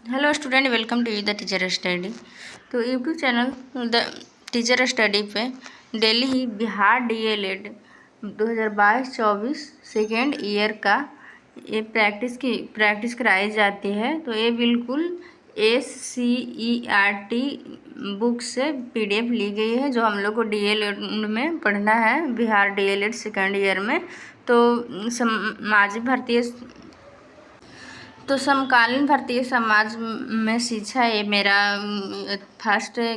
Hello student, welcome to the teacher study. तो YouTube channel the teacher study पे daily ही Bihar DElEd 2022-24 second year का ये practice कराई जाती है। तो ये बिल्कुल SCERT बुक से PDF ली गई है, जो हम लोग को डीएलएड में पढ़ना है, बिहार डीएलएड सेकेंड ईयर में। तो समकालीन भारतीय समाज में शिक्षा, ये मेरा फर्स्ट है,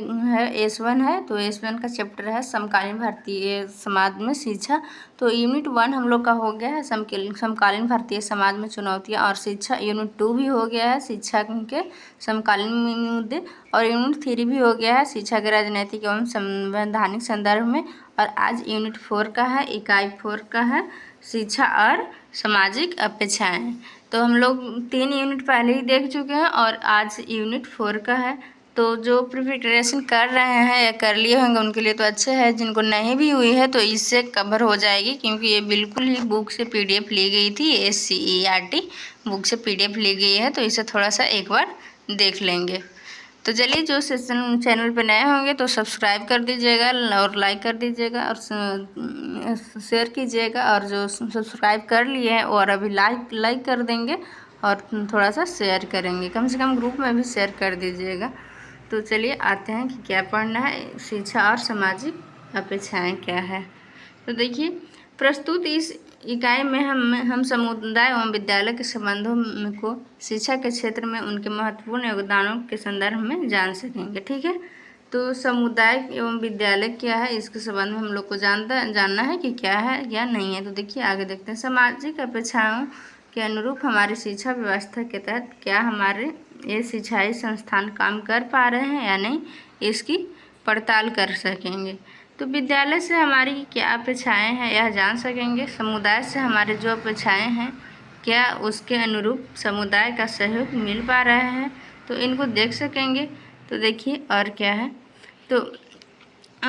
S1 है। तो S1 का चैप्टर है समकालीन भारतीय समाज में शिक्षा। तो यूनिट 1 हम लोग का हो गया है समकालीन भारतीय समाज में चुनौतियाँ और शिक्षा। यूनिट 2 भी हो गया है शिक्षा के समकालीन मुद्दे, और यूनिट 3 भी हो गया है शिक्षा के राजनीतिक एवं संवैधानिक संदर्भ में। और आज यूनिट 4 का है, इकाई 4 का है, शिक्षा और सामाजिक अपेक्षाएं। तो हम लोग 3 यूनिट पहले ही देख चुके हैं और आज यूनिट 4 का है। तो जो प्रिपरेशन कर रहे हैं या कर लिए होंगे उनके लिए तो अच्छे है, जिनको नहीं भी हुई है तो इससे कवर हो जाएगी, क्योंकि ये बिल्कुल ही बुक से PDF ली गई थी। SCERT बुक से PDF ली गई है, तो इसे थोड़ा सा एक बार देख लेंगे। तो चलिए, जो सेशन चैनल पे नए होंगे तो सब्सक्राइब कर दीजिएगा और लाइक कर दीजिएगा और शेयर कीजिएगा, और जो सब्सक्राइब कर लिए हैं और अभी लाइक कर देंगे और थोड़ा सा शेयर करेंगे, कम से कम ग्रुप में भी शेयर कर दीजिएगा। तो चलिए आते हैं कि क्या पढ़ना है, शिक्षा और सामाजिक अपेक्षाएं क्या है। तो देखिए, प्रस्तुत इस इकाई में हम समुदाय एवं विद्यालय के संबंधों को शिक्षा के क्षेत्र में उनके महत्वपूर्ण योगदानों के संदर्भ में जान सकेंगे। ठीक है, तो समुदाय एवं विद्यालय क्या है, इसके संबंध में हम लोग को जानना है कि क्या है या नहीं है। तो देखिए आगे देखते हैं। सामाजिक अपेक्षाओं के अनुरूप हमारी शिक्षा व्यवस्था के तहत क्या हमारे ये शिक्षाई संस्थान काम कर पा रहे हैं या नहीं, इसकी पड़ताल कर सकेंगे। तो विद्यालय से हमारी क्या अपेक्षाएं हैं यह जान सकेंगे। समुदाय से हमारे जो अपेक्षाएं हैं, क्या उसके अनुरूप समुदाय का सहयोग मिल पा रहा है, तो इनको देख सकेंगे। तो देखिए और क्या है, तो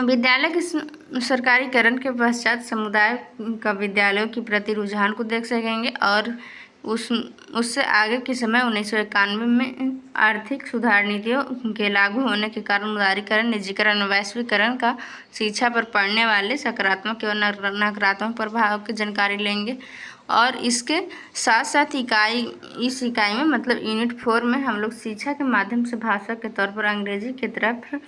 विद्यालय के सरकारीकरण के पश्चात समुदाय का विद्यालयों के प्रति रुझान को देख सकेंगे, और उससे आगे के समय 1991 में आर्थिक सुधार नीतियों के लागू होने के कारण उदारीकरण, निजीकरण और वैश्वीकरण का शिक्षा पर पड़ने वाले सकारात्मक एवं नकारात्मक प्रभाव की जानकारी लेंगे। और इसके साथ साथ इस इकाई में मतलब यूनिट 4 में हम लोग शिक्षा के माध्यम से भाषा के तौर पर अंग्रेजी की तरफ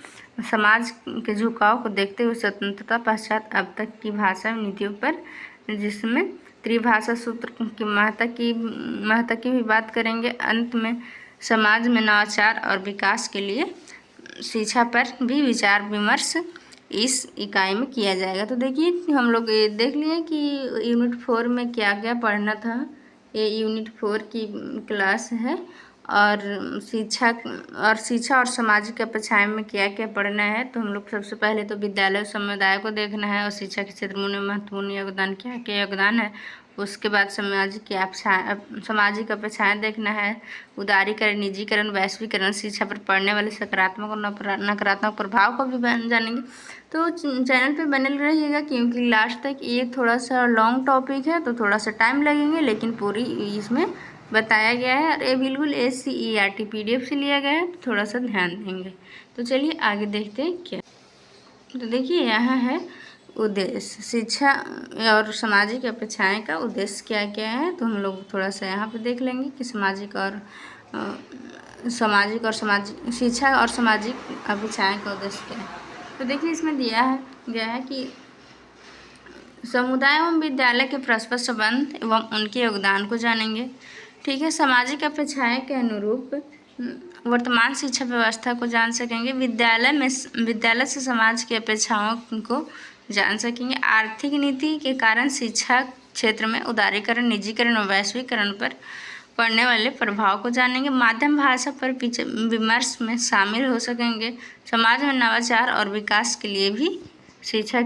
समाज के झुकाव को देखते हुए स्वतंत्रता पश्चात अब तक की भाषा नीतियों पर, जिसमें त्रिभाषा सूत्र की महत्ता की भी बात करेंगे। अंत में समाज में नवाचार और विकास के लिए शिक्षा पर भी विचार विमर्श इस इकाई में किया जाएगा। तो देखिए, हम लोग ये देख लिए कि यूनिट 4 में क्या क्या पढ़ना था। ये यूनिट 4 की क्लास है, और शिक्षा और सामाजिक अपेक्षाएं में क्या क्या पढ़ना है। तो हम लोग सबसे पहले तो विद्यालय समुदाय को देखना है, और शिक्षा के क्षेत्र में महत्वपूर्ण योगदान क्या क्या योगदान है। उसके बाद सामाजिक अपेक्षाएं देखना है, उदारीकरण, निजीकरण, वैश्वीकरण, शिक्षा पर पड़ने वाले सकारात्मक और नकारात्मक प्रभाव को भी जानेंगे। तो चैनल पे बने रहिएगा, क्योंकि लास्ट तक ये थोड़ा सा लॉन्ग टॉपिक है, तो थोड़ा सा टाइम लगेंगे, लेकिन पूरी इसमें बताया गया है। और ये बिल्कुल SCERT PDF से लिया गया है, तो थोड़ा सा ध्यान देंगे। तो चलिए आगे देखते हैं क्या। तो देखिए, यहाँ है उद्देश्य, शिक्षा और सामाजिक अपेक्षाएं का उद्देश्य क्या क्या है। तो हम लोग थोड़ा सा यहाँ पे देख लेंगे कि शिक्षा और सामाजिक अपेक्षाएं का उद्देश्य क्या है। तो देखिए, इसमें गया है कि समुदाय एवं विद्यालय के परस्पर संबंध एवं उनके योगदान को जानेंगे। ठीक है, सामाजिक अपेक्षाएं के अनुरूप वर्तमान शिक्षा व्यवस्था को जान सकेंगे। विद्यालय से समाज की अपेक्षाओं को जान सकेंगे। आर्थिक नीति के कारण शिक्षा क्षेत्र में उदारीकरण, निजीकरण और वैश्वीकरण पर पड़ने वाले प्रभाव को जानेंगे। माध्यम भाषा पर विमर्श में शामिल हो सकेंगे। समाज में नवाचार और विकास के लिए भी शिक्षा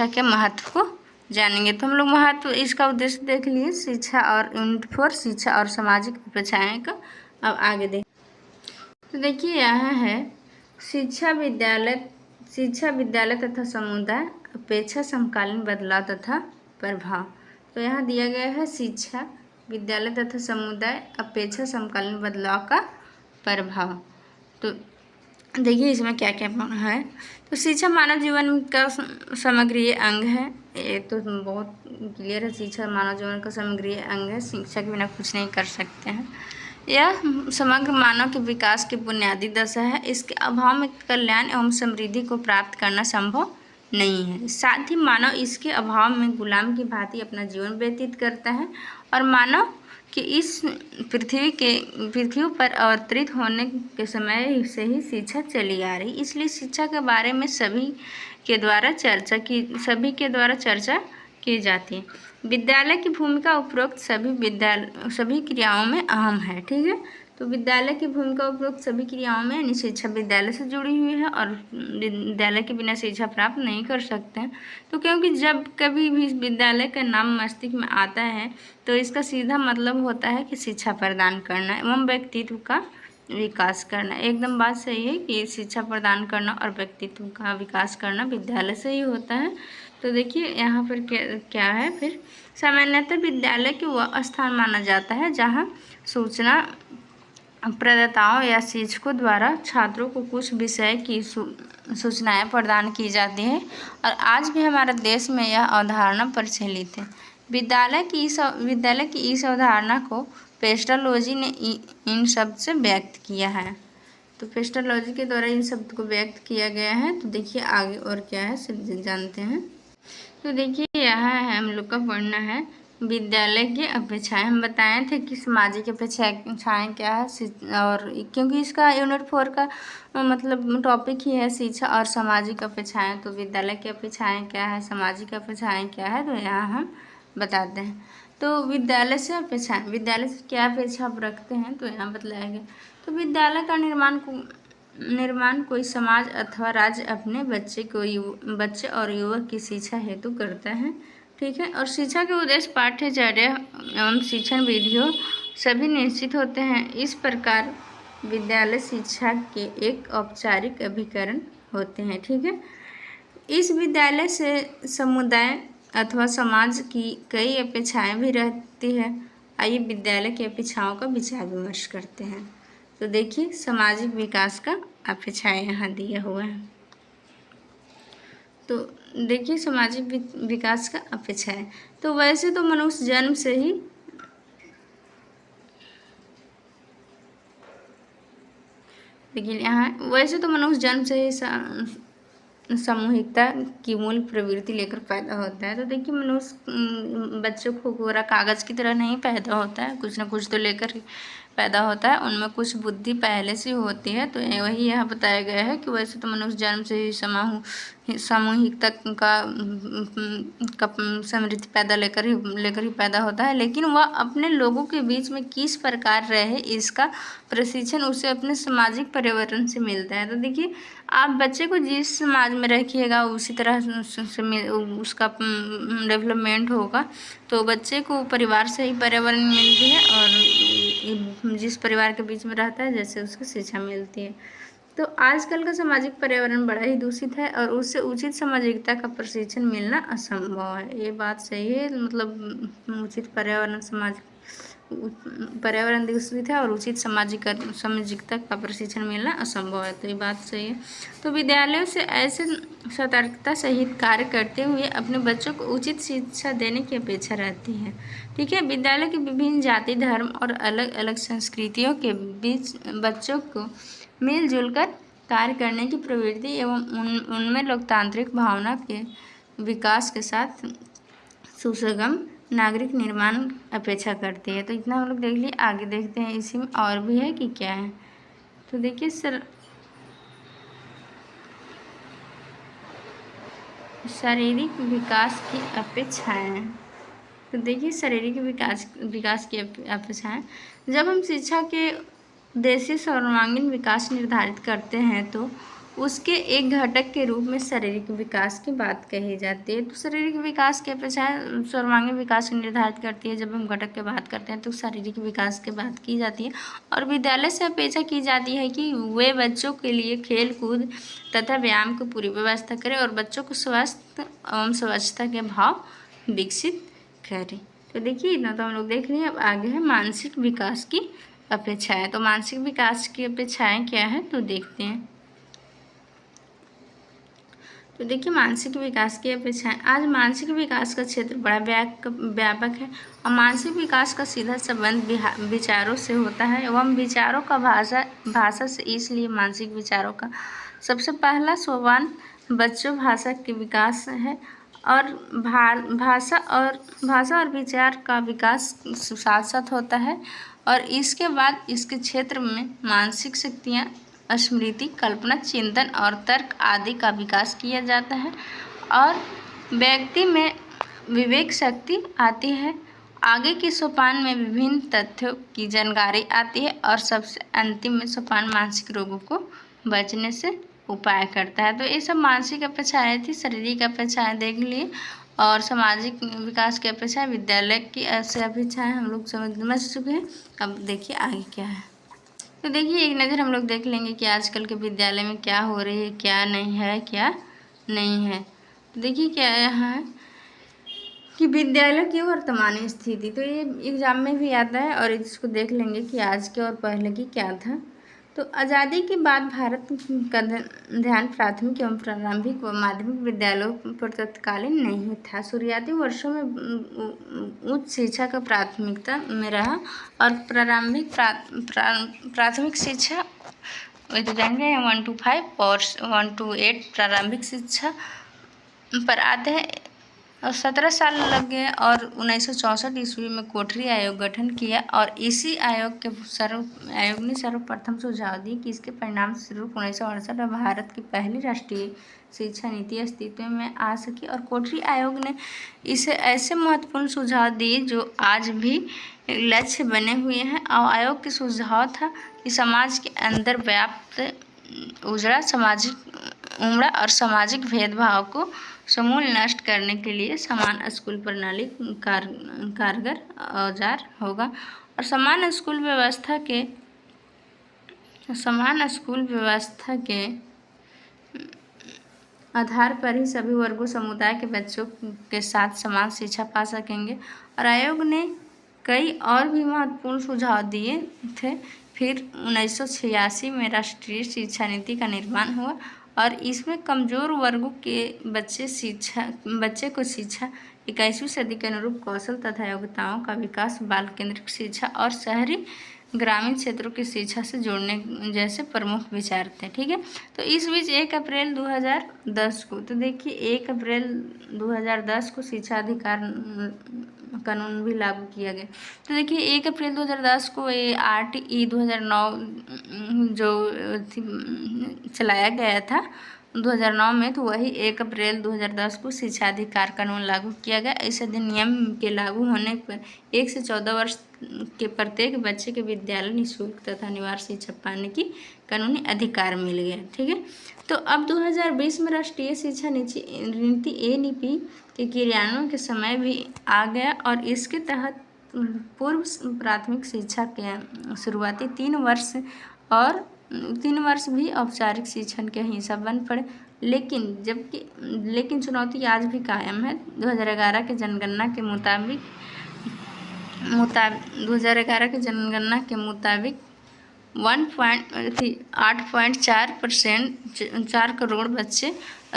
के महत्व को जानेंगे। तो हम लोग महत्व, इसका उद्देश्य देख लिए, शिक्षा और यूनिट 4 शिक्षा और सामाजिक अपेक्षाएं का। अब आगे देख, तो देखिए यहाँ है शिक्षा विद्यालय तथा समुदाय अपेक्षा समकालीन बदलाव तथा प्रभाव। तो यहाँ दिया गया है शिक्षा विद्यालय तथा समुदाय अपेक्षा समकालीन बदलाव का प्रभाव। तो देखिए इसमें क्या क्या है। तो शिक्षा मानव जीवन का समग्रीय अंग है। ये तो बहुत क्लियर है, शिक्षा मानव जीवन का समग्रीय अंग है। शिक्षा के बिना कुछ नहीं कर सकते हैं। यह समग्र मानव के विकास की बुनियादी दशा है। इसके अभाव में कल्याण एवं समृद्धि को प्राप्त करना संभव नहीं है। साथ ही मानव इसके अभाव में गुलाम की भांति अपना जीवन व्यतीत करता है और मानव कि इस पृथ्वी पर अवतरित होने के समय से ही शिक्षा चली आ रही। इसलिए शिक्षा के बारे में सभी के द्वारा चर्चा की जाती है। विद्यालय की भूमिका उपरोक्त सभी क्रियाओं में अहम है। ठीक है, तो विद्यालय की भूमिका उपरोक्त सभी क्रियाओं में यानी शिक्षा विद्यालय से जुड़ी हुई है और विद्यालय के बिना शिक्षा प्राप्त नहीं कर सकते हैं। तो क्योंकि जब कभी भी विद्यालय का नाम मस्तिष्क में आता है तो इसका सीधा मतलब होता है कि शिक्षा प्रदान करना एवं व्यक्तित्व का विकास करना। एकदम बात सही है कि शिक्षा प्रदान करना और व्यक्तित्व का विकास करना विद्यालय से ही होता है। तो देखिए यहाँ पर क्या है फिर। सामान्यतः विद्यालय को वह स्थान माना जाता है जहाँ सूचना प्रदाताओं या शिक्षकों द्वारा छात्रों को कुछ विषय की सूचनाएं प्रदान की जाती है और आज भी हमारे देश में यह अवधारणा प्रचलित है। विद्यालय की इस अवधारणा को पेस्टोलॉजी ने इन शब्द से व्यक्त किया है। तो पेस्टोलॉजी के द्वारा इन शब्द को व्यक्त किया गया है। तो देखिए आगे और क्या है सब जानते हैं। तो देखिए यहाँ है हम लोग का पढ़ना है विद्यालय की अपेक्षाएं। हम बताए थे कि सामाजिक अपेक्षाएं क्या है, और क्योंकि इसका यूनिट 4 का मतलब टॉपिक ही है शिक्षा और सामाजिक अपेक्षाएं। तो विद्यालय की अपेक्षाएं क्या है, सामाजिक अपेक्षाएं क्या है, तो यहाँ हम बताते हैं। तो विद्यालय से क्या अपेक्षा आप रखते हैं, तो यहाँ बतलाया गया। तो विद्यालय का निर्माण कोई समाज अथवा राज्य अपने बच्चे और युवक की शिक्षा हेतु करता है। ठीक है, और शिक्षा के उद्देश्य पाठ्यचर्या एवं शिक्षण विधियों सभी निश्चित होते हैं। इस प्रकार विद्यालय शिक्षा के एक औपचारिक अभिकरण होते हैं। ठीक है, इस विद्यालय से समुदाय अथवा समाज की कई अपेक्षाएं भी रहती है। आइए विद्यालय की अपेक्षाओं का विचार विमर्श करते हैं। तो देखिए सामाजिक विकास का अपेक्षाएं यहाँ दिया हुआ है। तो देखिए सामाजिक विकास का अपेक्षा है। तो वैसे तो मनुष्य जन्म से ही देखिए यहाँ वैसे तो मनुष्य जन्म से ही सामूहिकता की मूल प्रवृत्ति लेकर पैदा होता है। तो देखिए मनुष्य बच्चों को कोरा कागज़ की तरह नहीं पैदा होता है, कुछ ना कुछ तो लेकर ही पैदा होता है। उनमें कुछ बुद्धि पहले से होती है। तो वही यहाँ बताया गया है कि वैसे तो मनुष्य जन्म से ही सामूहिकता का समृद्धि लेकर ही पैदा होता है, लेकिन वह अपने लोगों के बीच में किस प्रकार रहे इसका प्रशिक्षण उसे अपने सामाजिक पर्यावरण से मिलता है। तो देखिए आप बच्चे को जिस समाज में रखिएगा उसी तरह से उसका डेवलपमेंट होगा। तो बच्चे को परिवार से ही पर्यावरण मिलती है और जिस परिवार के बीच में रहता है जैसे उसको शिक्षा मिलती है। तो आजकल का सामाजिक पर्यावरण बड़ा ही दूषित है और उससे उचित सामाजिकता का प्रशिक्षण मिलना असंभव है। ये बात सही है, मतलब उचित पर्यावरण दूषित है और उचित सामाजिकता का प्रशिक्षण मिलना असंभव है। तो ये बात सही है। तो विद्यालयों से ऐसे सतर्कता सहित कार्य करते हुए अपने बच्चों को उचित शिक्षा देने की अपेक्षा रहती है। ठीक है, विद्यालय के विभिन्न जाति धर्म और अलग अलग संस्कृतियों के बीच बच्चों को मिलजुल कर कार्य करने की प्रवृत्ति एवं उनमें लोकतांत्रिक भावना के विकास के साथ सुसगम नागरिक निर्माण अपेक्षा करती है। तो इतना हम लोग देख लिए, आगे देखते हैं इसी में और भी है कि क्या है। तो देखिए शारीरिक विकास की अपेक्षाएं। तो देखिए शारीरिक विकास की अपेक्षाएं, जब हम शिक्षा के उद्देश्य सर्वांगीण विकास निर्धारित करते हैं तो उसके एक घटक के रूप में शारीरिक विकास की बात कही जाती है। तो शारीरिक विकास की अपेक्षाएं सर्वांगीण विकास निर्धारित करती है। जब हम घटक की बात करते हैं तो शारीरिक विकास की बात की जाती है और विद्यालय से अपेक्षा की जाती है कि वे बच्चों के लिए खेल कूद तथा व्यायाम की पूरी व्यवस्था करें और बच्चों को स्वास्थ्य एवं स्वच्छता के भाव विकसित करें। तो देखिए इतना तो हम लोग देख रहे हैं। अब आगे है मानसिक विकास की अपेक्षाएं। तो मानसिक विकास की अपेक्षाएं क्या है तो देखते हैं। तो देखिए मानसिक विकास की अपेक्षाएं। आज मानसिक विकास का क्षेत्र बड़ा व्यापक है और मानसिक विकास का सीधा संबंध विचारों से होता है एवं विचारों का भाषा से। इसलिए मानसिक विचारों का सबसे पहला सोपान बच्चों भाषा के विकास है और भाषा और विचार का विकास साथ साथ होता है और इसके बाद इसके क्षेत्र में मानसिक शक्तियाँ, स्मृति, कल्पना, चिंतन और तर्क आदि का विकास किया जाता है और व्यक्ति में विवेक शक्ति आती है। आगे के सोपान में विभिन्न तथ्यों की जानकारी आती है और सबसे अंतिम में सोपान मानसिक रोगों को बचने से उपाय करता है। तो ये सब मानसिक अपेक्षाएं थी। शारीरिक अपेक्षाएं देख लिए और सामाजिक विकास की अपेक्षाएं, विद्यालय की ऐसे अपेक्षाएं हम लोग समझ चुके हैं। अब देखिए आगे क्या है। तो देखिए एक नज़र हम लोग देख लेंगे कि आजकल के विद्यालय में क्या हो रही है, क्या नहीं है, क्या नहीं है। तो देखिए क्या यहाँ है कि विद्यालय की वर्तमान स्थिति। तो ये एग्जाम में भी आता है और इसको देख लेंगे कि आज के और पहले की क्या था। तो आज़ादी के बाद भारत का ध्यान प्राथमिक एवं प्रारंभिक व माध्यमिक विद्यालयों पर तत्कालीन नहीं था। शुरुआती वर्षों में उच्च शिक्षा का प्राथमिकता में रहा और प्राथमिक शिक्षा जाएंगे 1 to 5 और 1 to 8 प्रारंभिक शिक्षा पर आते हैं और 17 साल लग गए और 1964 ईस्वी में कोठरी आयोग गठन किया और इसी आयोग ने सर्वप्रथम सुझाव दिए कि इसके परिणाम स्वरूप 1968 में भारत की पहली राष्ट्रीय शिक्षा नीति अस्तित्व में आ सकी और कोठरी आयोग ने इसे ऐसे महत्वपूर्ण सुझाव दिए जो आज भी लक्ष्य बने हुए हैं। और आयोग के सुझाव था कि समाज के अंदर व्याप्त उमड़ा और सामाजिक भेदभाव को समूल नष्ट करने के लिए समान स्कूल प्रणाली कारगर औजार होगा और समान स्कूल व्यवस्था के आधार पर ही सभी वर्गों समुदाय के बच्चों के साथ समान शिक्षा पा सकेंगे। और आयोग ने कई और भी महत्वपूर्ण सुझाव दिए थे। फिर 1986 में राष्ट्रीय शिक्षा नीति का निर्माण हुआ और इसमें कमज़ोर वर्गों के बच्चे को शिक्षा 21वीं सदी के अनुरूप कौशल तथा योग्यताओं का विकास, बाल केंद्रित शिक्षा और शहरी ग्रामीण क्षेत्रों की शिक्षा से जोड़ने जैसे प्रमुख विचार थे। ठीक है, तो इस बीच 1 अप्रैल 2010 को, तो देखिए 1 अप्रैल 2010 को शिक्षा अधिकार कानून भी लागू किया गया। तो देखिए 1 अप्रैल 2010 को ये RTE 2009 जो चलाया गया था 2009 में, तो वही 1 अप्रैल 2010 को शिक्षा अधिकार कानून लागू किया गया। इस अधिनियम के लागू होने पर 1 से 14 वर्ष के प्रत्येक बच्चे के विद्यालय निःशुल्क तथा अनिवार्य शिक्षा पाने की कानूनी अधिकार मिल गया। ठीक है, तो अब 2020 में राष्ट्रीय शिक्षा नीति NEP के क्रियान्वयन के समय भी आ गया और इसके तहत पूर्व प्राथमिक शिक्षा के शुरुआती 3 वर्ष भी औपचारिक शिक्षण के हिस्सा बन पड़े। लेकिन चुनौती आज भी कायम है। 2011 के जनगणना के मुताबिक 8.4 करोड़ बच्चे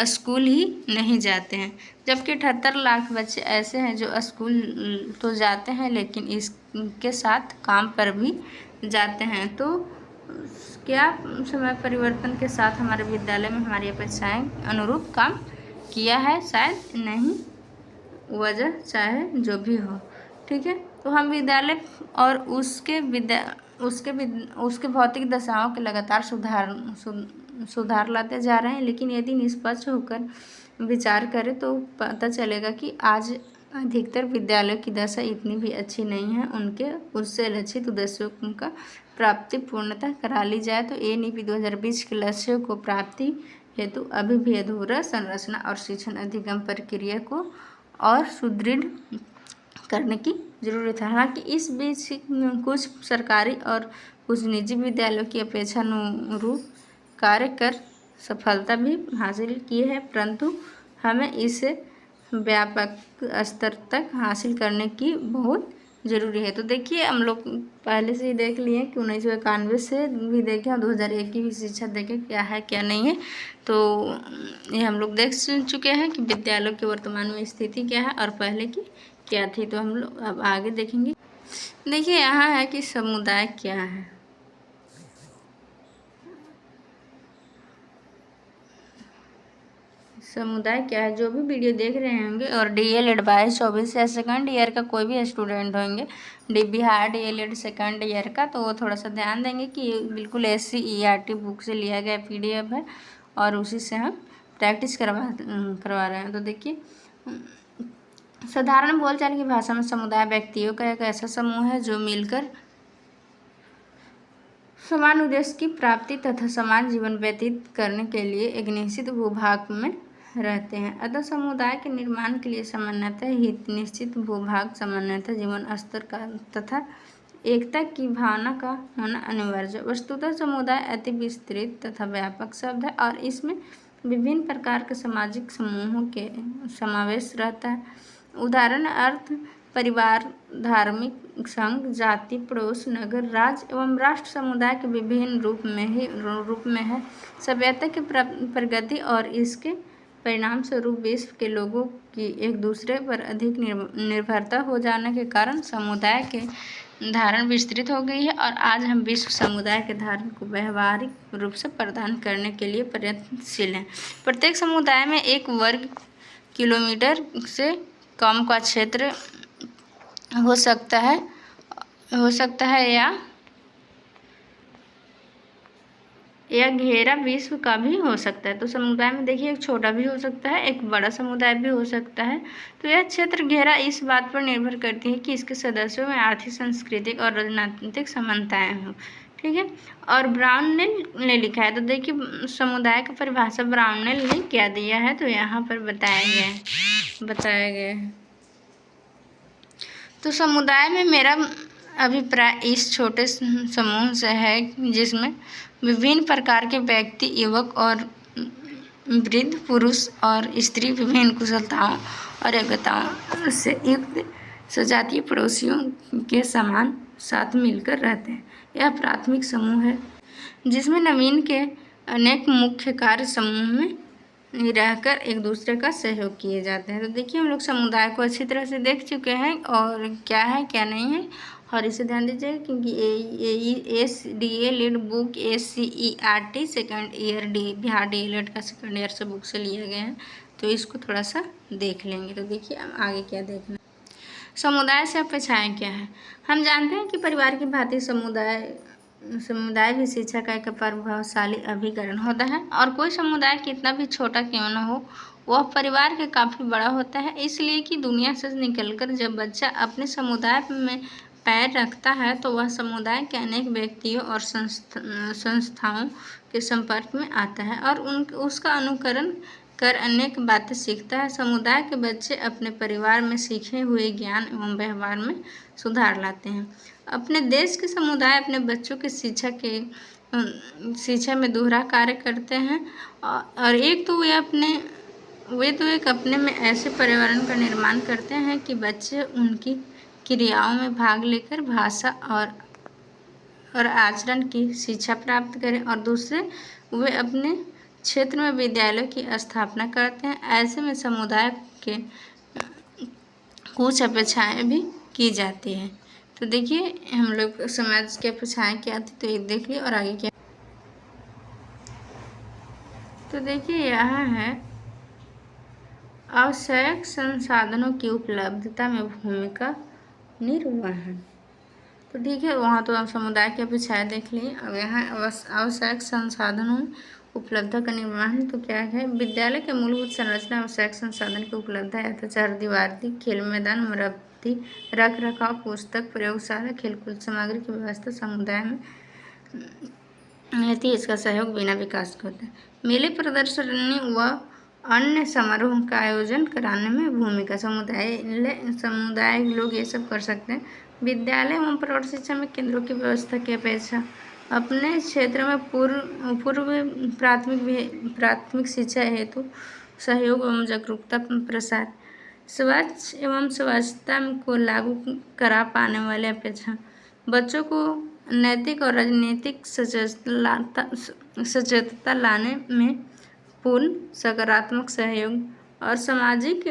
स्कूल ही नहीं जाते हैं, जबकि 78 लाख बच्चे ऐसे हैं जो स्कूल तो जाते हैं लेकिन इसके साथ काम पर भी जाते हैं। तो क्या समय परिवर्तन के साथ हमारे विद्यालय में हमारी अपेक्षाएं अनुरूप काम किया है? शायद नहीं, वजह चाहे जो भी हो। ठीक है, तो हम विद्यालय और उसके भौतिक दशाओं के लगातार सुधार लाते जा रहे हैं। लेकिन यदि निष्पक्ष होकर विचार करें तो पता चलेगा कि आज अधिकतर विद्यालयों की दशा इतनी भी अच्छी नहीं है। उससे लक्षित उद्देश्यों का प्राप्ति पूर्णतः करा ली जाए तो NEP 2020 के लक्ष्यों को प्राप्ति हेतु अभी भी अधूरा संरचना और शिक्षण अधिगम प्रक्रिया को और सुदृढ़ करने की जरूरत है। हालांकि इस बीच कुछ सरकारी और कुछ निजी विद्यालयों की अपेक्षानुरूप कार्य कर सफलता भी हासिल की है, परंतु हमें इसे व्यापक स्तर तक हासिल करने की बहुत जरूरी है। तो देखिए हम लोग पहले से ही देख लिए कि 1991 से भी देखें और 2001 की भी शिक्षा देखें क्या है क्या नहीं है। तो ये हम लोग देख चुके हैं कि विद्यालयों की वर्तमान में स्थिति क्या है और पहले की क्या थी। तो हम लोग अब आगे देखेंगे। देखिए यहाँ है कि समुदाय क्या है। समुदाय क्या है, जो भी वीडियो देख रहे होंगे और DL बाईस 24 या सेकंड ईयर का कोई भी स्टूडेंट होंगे बिहार DL सेकंड ईयर का, तो वो थोड़ा सा ध्यान देंगे कि ये बिल्कुल SCERT बुक से लिया गया PDF है और उसी से हम प्रैक्टिस करवा रहे हैं। तो देखिए साधारण बोलचाल की भाषा में समुदाय व्यक्तियों का एक ऐसा समूह है जो मिलकर समान उद्देश्य की प्राप्ति तथा समान जीवन व्यतीत करने के लिए एक निश्चित भूभाग में रहते हैं। अतः समुदाय के निर्माण के लिए सामान्यतः हित निश्चित भूभाग, सामान्यतः जीवन स्तर का तथा एकता की भावना का होना अनिवार्य है। वस्तुतः समुदाय अति विस्तृत तथा व्यापक शब्द है और इसमें विभिन्न प्रकार के सामाजिक समूहों के समावेश रहता है। उदाहरण अर्थ परिवार, धार्मिक संघ, जाति, पड़ोस, नगर, राज्य एवं राष्ट्र समुदाय के विभिन्न रूप में है। सभ्यता की प्रगति और इसके परिणाम स्वरूप विश्व के लोगों की एक दूसरे पर अधिक निर्भरता हो जाने के कारण समुदाय के धारण विस्तृत हो गई है और आज हम विश्व समुदाय के धारण को व्यवहारिक रूप से प्रदान करने के लिए प्रयत्नशील हैं। प्रत्येक समुदाय में 1 वर्ग किलोमीटर से कम का क्षेत्र हो सकता है या घेरा विश्व का भी हो सकता है। तो समुदाय में देखिए एक छोटा भी हो सकता है, एक बड़ा समुदाय भी हो सकता है। तो यह क्षेत्र घेरा इस बात पर निर्भर करती है कि इसके सदस्यों में आर्थिक, सांस्कृतिक और राजनीतिक समानताएं हों। ठीक है। और ब्राउन ने लिखा है। तो देखिए समुदाय का परिभाषा ब्राउन ने क्या दिया है, तो यहाँ पर बताया गया है। तो समुदाय में मेरा अभिप्राय इस छोटे समूह से है जिसमें विभिन्न प्रकार के व्यक्ति, युवक और वृद्ध, पुरुष और स्त्री विभिन्न कुशलताओं और योग्यताओं से युक्त सजातीय पड़ोसियों के समान साथ मिलकर रहते हैं। यह प्राथमिक समूह है जिसमें नवीन के अनेक मुख्य कार्य समूह में रहकर एक दूसरे का सहयोग किए जाते हैं। तो देखिए हम लोग समुदाय को अच्छी तरह से देख चुके हैं और क्या है क्या नहीं है, और इसे ध्यान दीजिए क्योंकि SDA book SCERT second year Bihar DL का सेकंड ईयर से बुक से लिया गया है। तो इसको थोड़ा सा देख लेंगे। तो देखिए हम आगे क्या देखना। समुदाय से अपेक्षाएं क्या है। हम जानते हैं कि परिवार की भांति समुदाय भी शिक्षा का एक प्रभावशाली अभिकरण होता है और कोई समुदाय कितना भी छोटा क्यों न हो वह परिवार के काफ़ी बड़ा होता है। इसलिए कि दुनिया से निकलकर जब बच्चा अपने समुदाय में पैर रखता है तो वह समुदाय के अनेक व्यक्तियों और संस्थाओं के संपर्क में आता है और उसका अनुकरण कर अनेक बातें सीखता है। समुदाय के बच्चे अपने परिवार में सीखे हुए ज्ञान एवं व्यवहार में सुधार लाते हैं। अपने देश के समुदाय अपने बच्चों की शिक्षा में दोहरा कार्य करते हैं और एक तो वे एक अपने में ऐसे पर्यावरण का निर्माण करते हैं कि बच्चे उनकी क्रियाओं में भाग लेकर भाषा और आचरण की शिक्षा प्राप्त करें और दूसरे वे अपने क्षेत्र में विद्यालयों की स्थापना करते हैं। ऐसे में समुदाय के कुछ अपेक्षाएं भी की जाती हैं। तो देखिए हम लोग समाज की अपेक्षाएं क्या थी तो एक देख लिए और आगे क्या। तो देखिए यहाँ है आवश्यक संसाधनों की उपलब्धता में भूमिका निर्वहन। तो ठीक है, वहाँ तो आप समुदाय की अपेक्षाएं देख लिए। अब यहाँ आवश्यक संसाधनों उपलब्धता का निर्वहन तो क्या है। विद्यालय के मूलभूत संरचना आवश्यक संसाधन की उपलब्धता है तथा चारदीवारी, खेल मैदान, मरम्मती, रख रखाव, पुस्तक, प्रयोगशाला, खेलकूद सामग्री की व्यवस्था समुदाय में रहती है। इसका सहयोग बिना विकास के होता है। मेले, प्रदर्शनी व अन्य समारोह का आयोजन कराने में भूमिका समुदाय लोग ये सब कर सकते हैं। विद्यालय एवं प्रौढ़ शिक्षा में केंद्रों की व्यवस्था की अपेक्षा अपने क्षेत्र में पूर्व प्राथमिक शिक्षा हेतु सहयोग एवं जागरूकता प्रसार स्वच्छ एवं स्वच्छता को लागू करा पाने वाले अपेक्षा बच्चों को नैतिक और राजनीतिक सचेतता लाने में पूर्ण सकारात्मक सहयोग और सामाजिक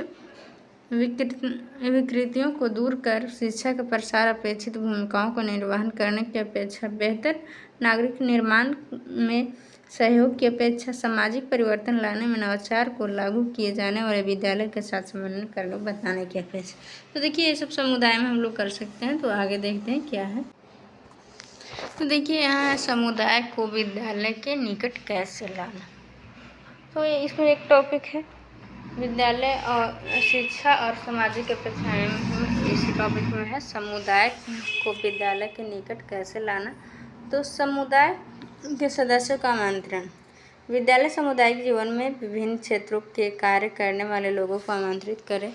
विकृतियों को दूर कर शिक्षा के प्रसार अपेक्षित भूमिकाओं को निर्वहन करने की अपेक्षा बेहतर नागरिक निर्माण में सहयोग की अपेक्षा सामाजिक परिवर्तन लाने में नवाचार को लागू किए जाने वाले विद्यालय के साथ समन्वय करके बताने की अपेक्षा। तो देखिए ये सब समुदाय में हम लोग कर सकते हैं। तो आगे देखते हैं क्या है। तो देखिए यहाँ है समुदाय को विद्यालय के निकट कैसे लाना। तो इसमें एक टॉपिक है विद्यालय और शिक्षा और सामाजिक अपेक्षाएं। इसी टॉपिक में है समुदाय को विद्यालय के निकट कैसे लाना। तो समुदाय के सदस्यों का आमंत्रण। विद्यालय सामुदायिक जीवन में विभिन्न क्षेत्रों के कार्य करने वाले लोगों को आमंत्रित करें,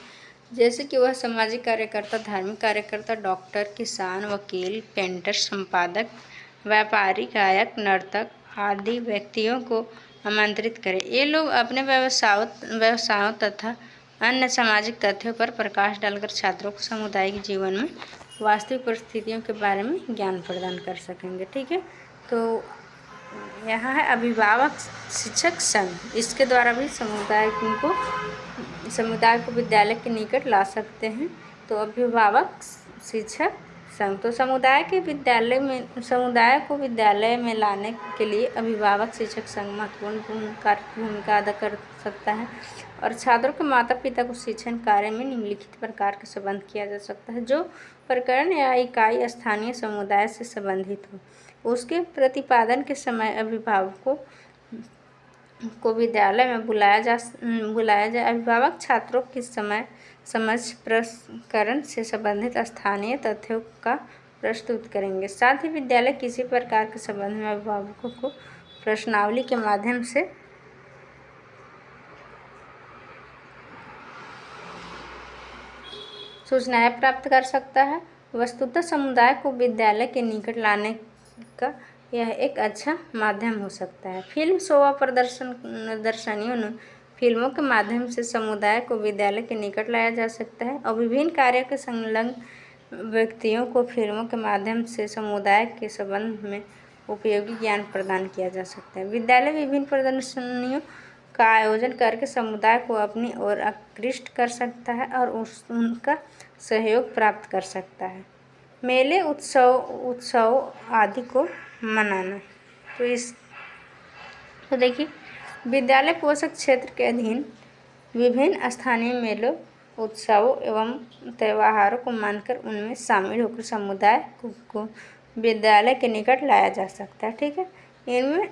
जैसे कि वह सामाजिक कार्यकर्ता, धार्मिक कार्यकर्ता, डॉक्टर, किसान, वकील, पेंटर, संपादक, व्यापारी, गायक, नर्तक आदि व्यक्तियों को आमंत्रित करें। ये लोग अपने व्यवसायों तथा अन्य सामाजिक तथ्यों पर प्रकाश डालकर छात्रों को सामुदायिक जीवन में वास्तविक परिस्थितियों के बारे में ज्ञान प्रदान कर सकेंगे। ठीक है। तो यहाँ है अभिभावक शिक्षक संघ। इसके द्वारा भी समुदाय को विद्यालय के निकट ला सकते हैं। तो अभिभावक शिक्षक संघ। तो समुदाय को विद्यालय में लाने के लिए अभिभावक शिक्षक संघ महत्वपूर्ण भूमिका अदा कर सकता है और छात्रों के माता पिता को शिक्षण कार्य में निम्नलिखित प्रकार के संबंध किया जा सकता है। जो प्रकरण या इकाई स्थानीय समुदाय से संबंधित हो, उसके प्रतिपादन के समय अभिभावकों को विद्यालय में बुलाया जाए। अभिभावक छात्रों के समझ प्रकरण से संबंधित स्थानीय तथ्यों का प्रस्तुत करेंगे। साथ ही विद्यालय किसी प्रकार के संबंध में अभिभावकों को प्रश्नावली के माध्यम से सूचनाएं प्राप्त कर सकता है। वस्तुतः समुदाय को विद्यालय के निकट लाने का यह एक अच्छा माध्यम हो सकता है। फिल्म, शो व प्रदर्शनियों ने फिल्मों के माध्यम से समुदाय को विद्यालय के निकट लाया जा सकता है और विभिन्न कार्यों के संलग्न व्यक्तियों को फिल्मों के माध्यम से समुदाय के संबंध में उपयोगी ज्ञान प्रदान किया जा सकता है। विद्यालय विभिन्न प्रदर्शनियों का आयोजन करके समुदाय को अपनी ओर आकृष्ट कर सकता है और उनका सहयोग प्राप्त कर सकता है। मेले, उत्सव आदि को मनाना। तो देखिए विद्यालय पोषक क्षेत्र के अधीन विभिन्न स्थानीय मेलों, उत्सवों एवं त्योहारों को मानकर उनमें शामिल होकर समुदाय को विद्यालय के निकट लाया जा सकता है। ठीक है। इनमें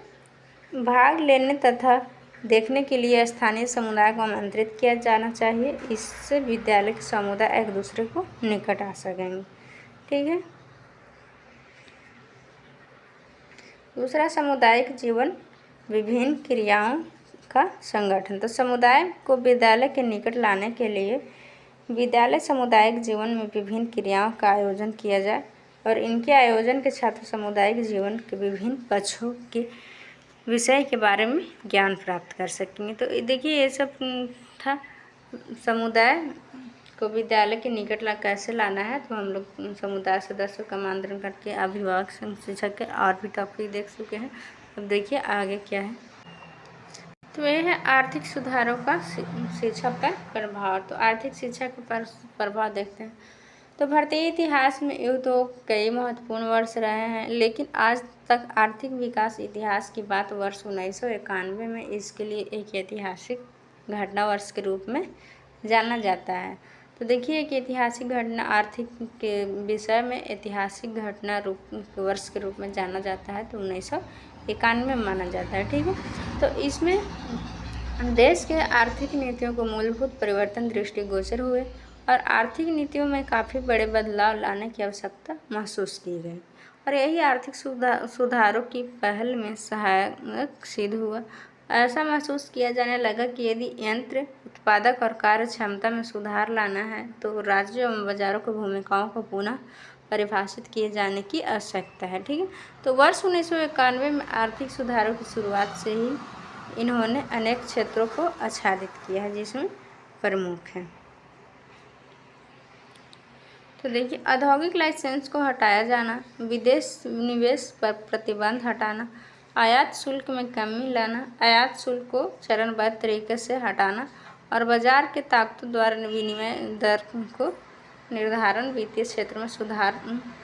भाग लेने तथा देखने के लिए स्थानीय समुदाय को आमंत्रित किया जाना चाहिए। इससे विद्यालय के समुदाय एक दूसरे को निकट आ सकेंगे। ठीक है। दूसरा, सामुदायिक जीवन विभिन्न क्रियाओं का संगठन। तो समुदाय को विद्यालय के निकट लाने के लिए विद्यालय सामुदायिक जीवन में विभिन्न क्रियाओं का आयोजन किया जाए और इनके आयोजन के छात्र सामुदायिक जीवन के विभिन्न पक्षों के विषय के बारे में ज्ञान प्राप्त कर सकेंगे। तो देखिए ये सब था समुदाय को विद्यालय के निकट कैसे लाना है। तो हम लोग समुदाय सदस्यों का आमंत्रण करके अभिभावक शिक्षक के और भी टॉपिक देख चुके हैं। अब देखिए आगे क्या है। तो यह है आर्थिक सुधारों का शिक्षा पर प्रभाव। तो आर्थिक शिक्षा के प्रभाव देखते हैं। तो भारतीय इतिहास में यूँ तो कई महत्वपूर्ण वर्ष रहे हैं, लेकिन आज तक आर्थिक विकास इतिहास की बात वर्ष 1991 में इसके लिए एक ऐतिहासिक घटना वर्ष के रूप में जाना जाता है। तो देखिए एक ऐतिहासिक घटना आर्थिक के विषय में ऐतिहासिक घटना वर्ष के रूप में जाना जाता है। तो 1991 माना जाता है। ठीक है। तो इसमें देश के आर्थिक नीतियों को मूलभूत परिवर्तन दृष्टिगोचर हुए और आर्थिक नीतियों में काफ़ी बड़े बदलाव लाने की आवश्यकता महसूस की गई और यही आर्थिक सुधारों की पहल में सहायक सिद्ध हुआ। ऐसा महसूस किया जाने लगा कि यदि यंत्र उत्पादक और कार्य क्षमता में सुधार लाना है तो राज्यों एवं बाजारों की भूमिकाओं को पुनः परिभाषित किए जाने की आवश्यकता है। ठीक है। तो वर्ष 1991 में आर्थिक सुधारों की शुरुआत से ही इन्होंने अनेक क्षेत्रों को आच्छादित किया है, जिसमें प्रमुख हैं तो देखिए, औद्योगिक लाइसेंस को हटाया जाना, विदेश निवेश पर प्रतिबंध हटाना, आयात शुल्क में कमी लाना, आयात शुल्क को चरणबद्ध तरीके से हटाना और बाजार के ताकतों द्वारा विनिमय दर को निर्धारण, वित्तीय क्षेत्र में सुधार,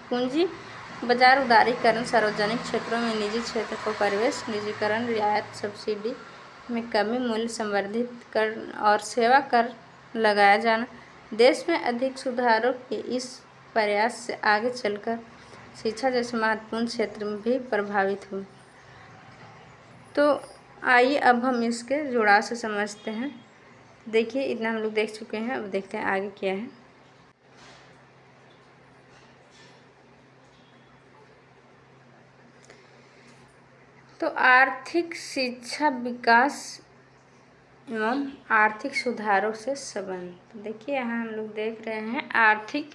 पूंजी बाजार उदारीकरण, सार्वजनिक क्षेत्रों में निजी क्षेत्र को प्रवेश, निजीकरण, रियायत, सब्सिडी में कमी, मूल्य संवर्धित कर और सेवा कर लगाया जाना। देश में अधिक सुधारों के इस प्रयास से आगे चलकर शिक्षा जैसे महत्वपूर्ण क्षेत्र में भी प्रभावित हुए। तो आइए अब हम इसके जुड़ाव से समझते हैं। देखिए, इतना हम लोग देख चुके हैं, अब देखते हैं आगे क्या है। तो आर्थिक शिक्षा विकास एवं आर्थिक सुधारों से संबंध। देखिए, यहाँ हम लोग देख रहे हैं आर्थिक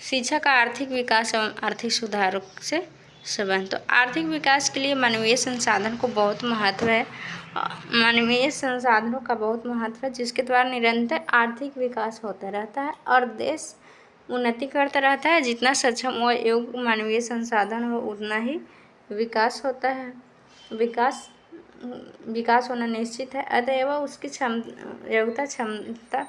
शिक्षा का आर्थिक विकास एवं आर्थिक सुधारों से संबंध। तो आर्थिक विकास के लिए मानवीय संसाधन को बहुत महत्व है। मानवीय संसाधनों का बहुत महत्व है, जिसके द्वारा निरंतर आर्थिक विकास होता रहता है और देश उन्नति करता रहता है। जितना सक्षम व योग्य मानवीय संसाधन हो, उतना ही विकास होता है। विकास होना निश्चित है, अतएव उसकी योग्यता, क्षमता,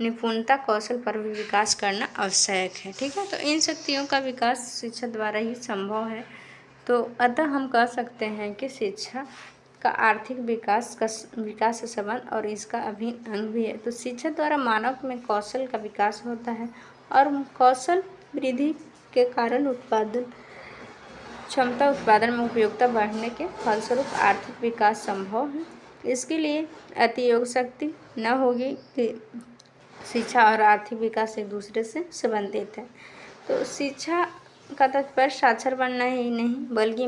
निपुणता, कौशल पर भी विकास करना आवश्यक है। ठीक है, तो इन शक्तियों का विकास शिक्षा द्वारा ही संभव है। तो अतः हम कह सकते हैं कि शिक्षा का आर्थिक विकास से संबंध और इसका अभिन्न अंग भी है। तो शिक्षा द्वारा मानव में कौशल का विकास होता है और कौशल वृद्धि के कारण उत्पादन क्षमता, उत्पादन में उपयोगिता बढ़ने के फलस्वरूप आर्थिक विकास संभव है। इसके लिए अतियोग शक्ति न होगी कि शिक्षा और आर्थिक विकास एक दूसरे से संबंधित है। तो शिक्षा का तात्पर्य साक्षर बनना ही नहीं, बल्कि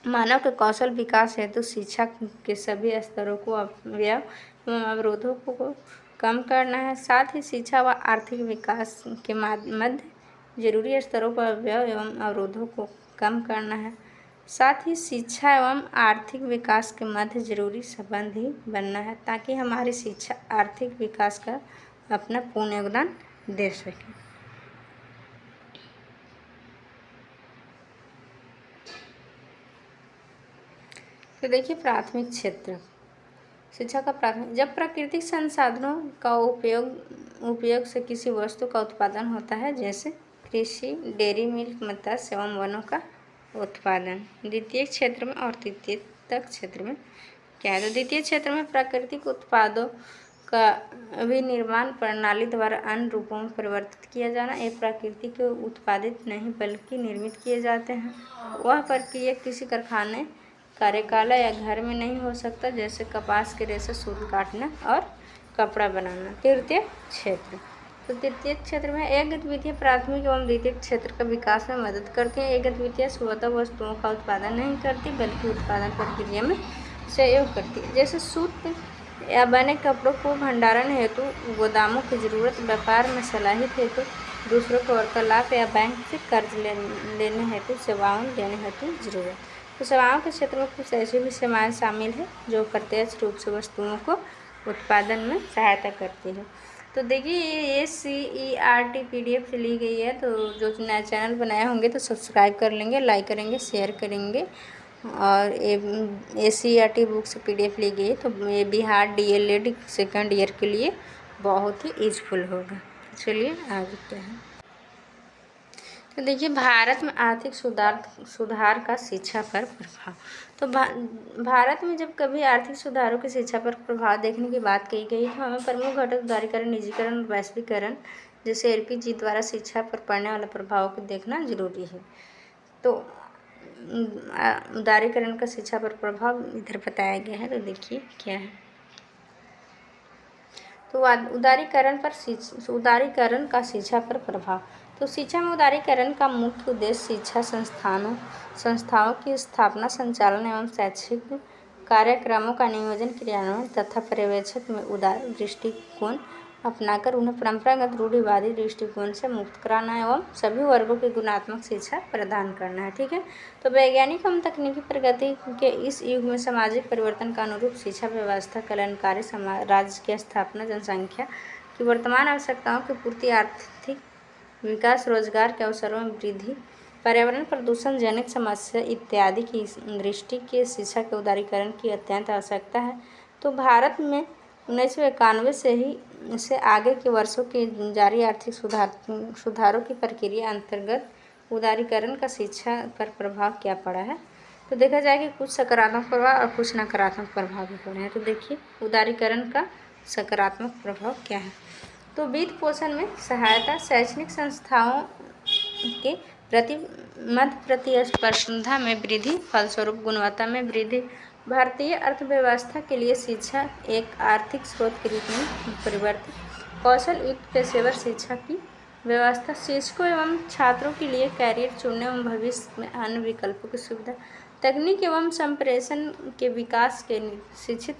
मानव के कौशल विकास है। तो शिक्षा के सभी स्तरों को अवयव एवं अवरोधों को कम करना है। साथ ही शिक्षा व आर्थिक विकास के मध्य जरूरी स्तरों पर अवयव एवं अवरोधों को कम करना है। साथ ही शिक्षा एवं आर्थिक विकास के मध्य जरूरी संबंध ही बनना है, ताकि हमारी शिक्षा आर्थिक विकास का अपना पूर्ण योगदान दे सके। तो देखिए, प्राथमिक क्षेत्र शिक्षा का प्राथमिक, जब प्राकृतिक संसाधनों का उपयोग से किसी वस्तु का उत्पादन होता है, जैसे कृषि, डेयरी मिल्क, मत्स्य एवं वनों का उत्पादन। द्वितीय क्षेत्र में और तृतीय क्षेत्र में क्या है? तो द्वितीय क्षेत्र में प्राकृतिक उत्पादों का विनिर्माण प्रणाली द्वारा अन्य रूपों में परिवर्तित किया जाना। ये प्रकृति के उत्पादित नहीं बल्कि निर्मित किए जाते हैं। वह प्रक्रिया किसी कारखाने, कार्यशाला या घर में नहीं हो सकता, जैसे कपास के रेशे, सूत काटना और कपड़ा बनाना। तृतीय क्षेत्र, तो तृतीय क्षेत्र में एक गतिविधियाँ प्राथमिक एवं द्वितीय क्षेत्र का विकास में मदद करती हैं। एक गतिविधियाँ स्वतः वस्तुओं का उत्पादन नहीं करती, बल्कि उत्पादन प्रक्रिया में सहयोग करती है। जैसे सूत या बने कपड़ों को भंडारण हेतु गोदामों की जरूरत, व्यापार में सलाहित हेतु दूसरों को वार्तालाप या बैंक से कर्ज लेने हेतु सेवाओं देने हेतु जरूरत। तो सेवाओं के क्षेत्र में कुछ ऐसी भी सेवाएं शामिल है जो प्रत्यक्ष रूप से वस्तुओं को उत्पादन में सहायता करती है। तो देखिए, ये CERT PDF से ली गई है। तो जो नया चैनल बनाए होंगे तो सब्सक्राइब कर लेंगे, लाइक करेंगे, शेयर करेंगे। और ये CERT बुक से PDF ली गई है, तो ये बिहार DLED सेकंड ईयर के लिए बहुत ही यूजफुल होगा। चलिए आगे क्या है। तो देखिए, भारत में आर्थिक सुधार का शिक्षा पर प्रभाव। तो भारत में जब कभी आर्थिक सुधारों की शिक्षा पर प्रभाव देखने की बात कही गई, तो हमें प्रमुख घटक उदारीकरण, निजीकरण और वैश्वीकरण जैसे LPG द्वारा शिक्षा पर पड़ने वाले प्रभाव को देखना जरूरी है। तो उदारीकरण का शिक्षा पर प्रभाव इधर बताया गया है, तो देखिए क्या है। तो उदारीकरण का शिक्षा पर प्रभाव। तो शिक्षा में उदारीकरण का मुख्य उद्देश्य शिक्षा संस्थाओं की स्थापना, संचालन एवं शैक्षिक कार्यक्रमों का नियोजन, क्रियान्वयन तथा पर्यवेक्षण में उदार दृष्टिकोण अपनाकर उन्हें परंपरागत रूढ़िवादी दृष्टिकोण से मुक्त कराना एवं सभी वर्गों की गुणात्मक शिक्षा प्रदान करना है। ठीक है, तो वैज्ञानिक एवं तकनीकी प्रगति के इस युग में सामाजिक परिवर्तन का अनुरूप शिक्षा व्यवस्था कल्याणकारी राज्य की स्थापना, जनसंख्या की वर्तमान आवश्यकताओं की पूर्ति, आर्थिक विकास, रोजगार के अवसरों में वृद्धि, पर्यावरण प्रदूषण जनित समस्या इत्यादि की दृष्टि के शिक्षा के उदारीकरण की अत्यंत आवश्यकता है। तो भारत में 1991 से आगे के वर्षों के जारी आर्थिक सुधारों की प्रक्रिया अंतर्गत उदारीकरण का शिक्षा पर प्रभाव क्या पड़ा है। तो देखा जाए कि कुछ सकारात्मक प्रभाव और कुछ नकारात्मक प्रभाव भी पड़े हैं। तो देखिए उदारीकरण का सकारात्मक प्रभाव क्या है। तो वित्त पोषण में सहायता, शैक्षणिक संस्थाओं के प्रति मध्य प्रतिस्पर्धा में वृद्धि, फलस्वरूप गुणवत्ता में वृद्धि, भारतीय अर्थव्यवस्था के लिए शिक्षा एक आर्थिक स्रोत के रूप में परिवर्तित, कौशल युक्त पेशेवर शिक्षा की व्यवस्था, शिक्षकों एवं छात्रों के लिए कैरियर चुनने एवं भविष्य में अन्य विकल्पों की सुविधा, तकनीक एवं संप्रेषण के विकास के शिक्षित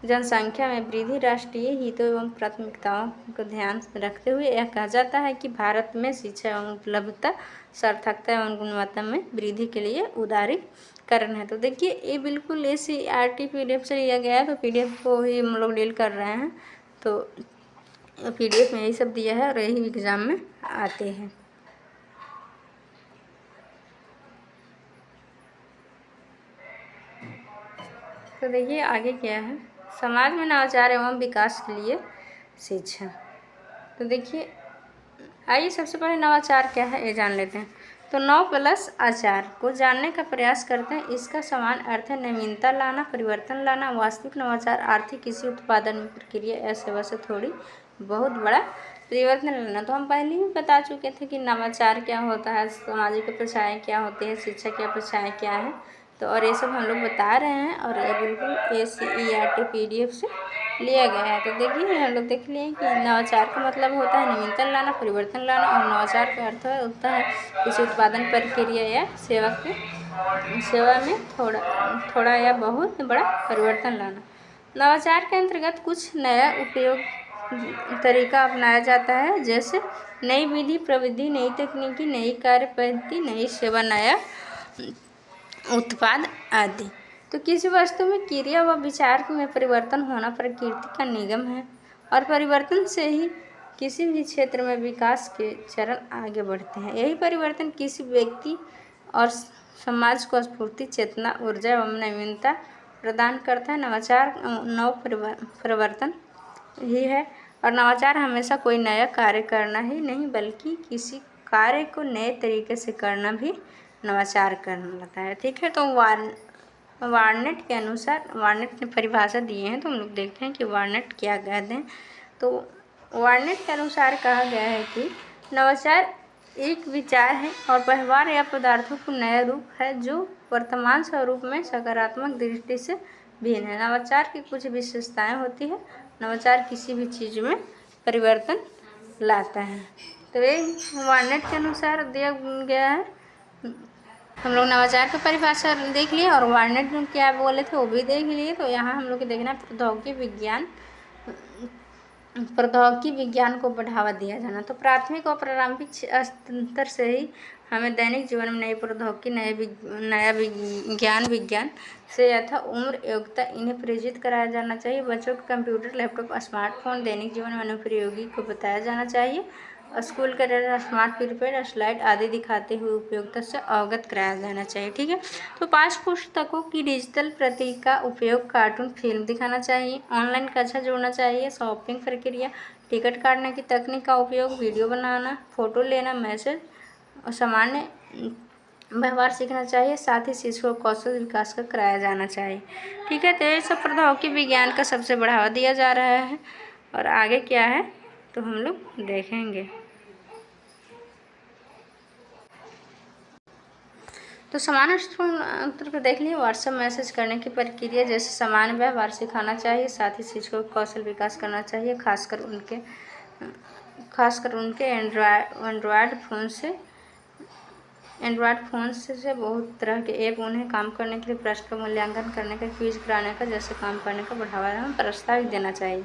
जनसंख्या में वृद्धि, राष्ट्रीय हितों एवं प्राथमिकताओं को ध्यान रखते हुए यह कहा जाता है कि भारत में शिक्षा एवं उपलब्धता, सार्थकता एवं गुणवत्ता में वृद्धि के लिए उदारीकरण है। तो देखिए ये बिल्कुल NCERT PDF से लिया गया है। तो PDF को ही हम लोग डील कर रहे हैं। तो PDF में यही सब दिया है और यही एग्ज़ाम में आते हैं। तो देखिए आगे क्या है, समाज में नवाचार एवं विकास के लिए शिक्षा। तो देखिए आइए सबसे पहले नवाचार क्या है ये जान लेते हैं। तो नव प्लस आचार को जानने का प्रयास करते हैं। इसका समान अर्थ है नवीनता लाना, परिवर्तन लाना। वास्तविक नवाचार आर्थिक किसी उत्पादन में प्रक्रिया या सेवा से थोड़ी बहुत बड़ा परिवर्तन लाना। तो हम पहले ही बता चुके थे कि नवाचार क्या होता है, सामाजिक अपेक्षाएँ क्या होती है, शिक्षा की अपेक्षाएँ क्या है। तो और ये सब हम लोग बता रहे हैं और ये बिल्कुल NCERT PDF से लिया गया है। तो देखिए हम लोग देख लिए कि नवाचार का मतलब होता है नवीनतम लाना, परिवर्तन लाना, और नवाचार का अर्थ होता है किसी उत्पादन प्रक्रिया या सेवा में थोड़ा या बहुत बड़ा परिवर्तन लाना। नवाचार के अंतर्गत कुछ नया उपयोग तरीका अपनाया जाता है, जैसे नई विधि प्रविधि, नई तकनीकी, नई कार्य पद्धति, नई सेवा, नया उत्पाद आदि। तो किसी वस्तु में क्रिया व विचार में परिवर्तन होना प्रकृति का नियम है और परिवर्तन से ही किसी भी क्षेत्र में विकास के चरण आगे बढ़ते हैं। यही परिवर्तन किसी व्यक्ति और समाज को स्फूर्ति, चेतना, ऊर्जा एवं नवीनता प्रदान करता है। नवाचार परिवर्तन ही है और नवाचार हमेशा कोई नया कार्य करना ही नहीं बल्कि किसी कार्य को नए तरीके से करना भी नवाचार कहलाता है। ठीक है। तो वार्नेट के अनुसार, वार्नेट ने परिभाषा दिए हैं तो हम लोग देखते हैं कि वार्नेट क्या कहते हैं। तो वार्नेट के अनुसार कहा गया है कि नवाचार एक विचार है और व्यवहार या पदार्थों को नया रूप है जो वर्तमान स्वरूप में सकारात्मक दृष्टि से भिन्न है। नवाचार की कुछ विशेषताएं होती है। नवाचार किसी भी चीज़ में परिवर्तन लाता है। तो ये वार्नेट के अनुसार दिया गया है। हम लोग नवाचार की परिभाषा देख लिए और वार्नेट में क्या बोले थे वो भी देख लिए। तो यहाँ हम लोग को देखना प्रौद्योगिकी विज्ञान को बढ़ावा दिया जाना। तो प्राथमिक और प्रारंभिक स्तर से ही हमें दैनिक जीवन में नई प्रौद्योगिकी, नया विज्ञान से यथा उम्र योग्यता इन्हें प्रेरित कराया जाना चाहिए। बच्चों को कंप्यूटर, लैपटॉप, स्मार्टफोन दैनिक जीवन में अनुप्रयोगी को बताया जाना चाहिए। School career, smart prepaid, slide आदि दिखाते हुए उपयोगिता से अवगत कराया जाना चाहिए। ठीक है। तो पाठ्य पुस्तकों की डिजिटल प्रति का उपयोग, कार्टून, फिल्म दिखाना चाहिए। ऑनलाइन कक्षा जोड़ना चाहिए। शॉपिंग प्रक्रिया, टिकट काटने की तकनीक का उपयोग, वीडियो बनाना, फोटो लेना, मैसेज और सामान्य व्यवहार सीखना चाहिए। साथ ही शिशु को कौशल विकास का कराया जाना चाहिए। ठीक है। तो ये सब प्रौद्योगिकी विज्ञान का सबसे बढ़ावा दिया जा रहा है। और आगे क्या है तो हम लोग देखेंगे। तो सामान्य उत्तर को देख लिए। व्हाट्सएप मैसेज करने की प्रक्रिया, जैसे सामान्य व्यवहार सिखाना चाहिए। साथ ही शिक्षकों को कौशल विकास करना चाहिए, खासकर उनके एंड्रॉयड फ़ोन से बहुत तरह के ऐप उन्हें काम करने के लिए, प्रश्न का मूल्यांकन करने का, क्विज कराने का जैसे काम करने का बढ़ावा प्रस्ताव देना चाहिए।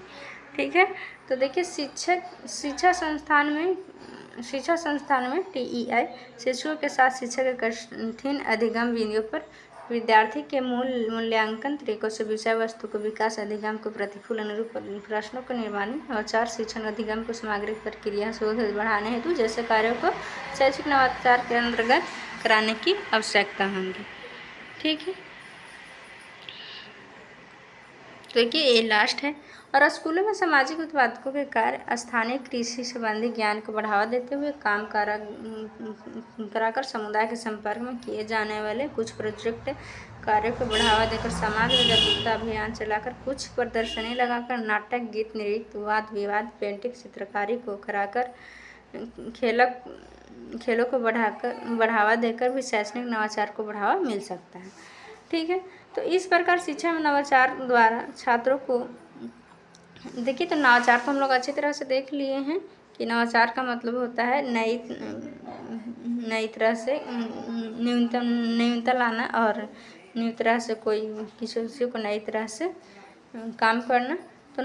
ठीक है। तो देखिए शिक्षा संस्थान में TEI शिक्षकों के साथ शिक्षा के कठिन अधिगम बिंदुओं पर विद्यार्थी के मूल्यांकन तरीकों से विषय वस्तु को विकास अधिगम को प्रतिकूल अनुरूप प्रश्नों को निर्माण नवाचार शिक्षण अधिगम को सामग्रिक प्रक्रिया शोध बढ़ाने हेतु जैसे कार्यों को शैक्षिक नवाचार के अंतर्गत कराने की आवश्यकता होगी। ठीक है, तो देखिए ये लास्ट है। और स्कूलों में सामाजिक उत्पादकों के कार्य स्थानीय कृषि संबंधी ज्ञान को बढ़ावा देते हुए काम कराकर समुदाय के संपर्क में किए जाने वाले कुछ प्रोजेक्ट कार्यों को बढ़ावा देकर समाज में जागरूकता अभियान चलाकर कुछ प्रदर्शनी लगाकर नाटक गीत नृत्य वाद विवाद पेंटिंग चित्रकारी को कराकर खेलों को बढ़ावा देकर भी शैक्षणिक नवाचार को बढ़ावा मिल सकता है। ठीक है, तो इस प्रकार शिक्षा में नवाचार द्वारा छात्रों को देखिए, तो नवाचार को हम लोग अच्छी तरह से देख लिए हैं कि नवाचार का मतलब होता है नई तरह से न्यूनता लाना और नई तरह से कोई किसी को नई तरह से काम करना। तो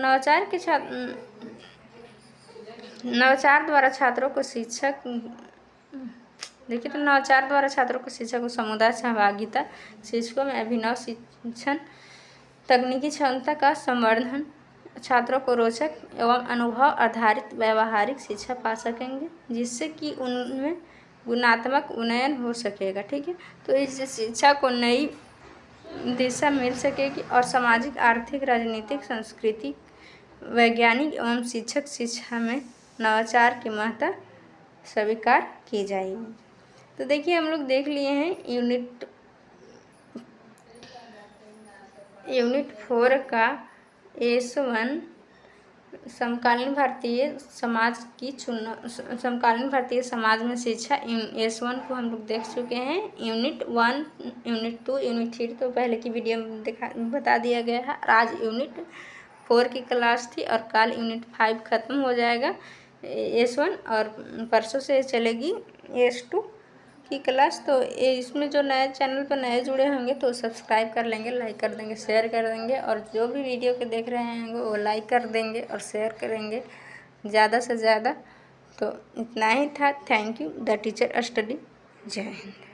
नवाचार द्वारा छात्रों को शिक्षक देखिए, तो नवाचार द्वारा छात्रों को शिक्षक को समुदाय सहभागिता शिक्षकों में अभिनव शिक्षण तकनीकी क्षमता का संवर्धन छात्रों को रोचक एवं अनुभव आधारित व्यावहारिक शिक्षा पा सकेंगे जिससे कि उनमें गुणात्मक उन्नयन हो सकेगा। ठीक है, तो इस शिक्षा को नई दिशा मिल सकेगी और सामाजिक आर्थिक राजनीतिक सांस्कृतिक वैज्ञानिक एवं शिक्षक शिक्षा में नवाचार की महत्ता स्वीकार की जाएगी। तो देखिए, हम लोग देख लिए हैं यूनिट 4 का S1 समकालीन भारतीय समाज में शिक्षा। S1 को हम लोग देख चुके हैं। यूनिट 1 यूनिट 2 यूनिट 3 तो पहले की वीडियो में बता दिया गया है। आज यूनिट 4 की क्लास थी और कल यूनिट 5 ख़त्म हो जाएगा S1 और परसों से चलेगी S2 की क्लास। तो इसमें जो नए चैनल पर नए जुड़े होंगे तो सब्सक्राइब कर लेंगे, लाइक कर देंगे, शेयर कर देंगे और जो भी वीडियो के देख रहे हैं वो लाइक कर देंगे और शेयर करेंगे ज़्यादा से ज़्यादा। तो इतना ही था। Thank you. The teacher study. जय हिंद।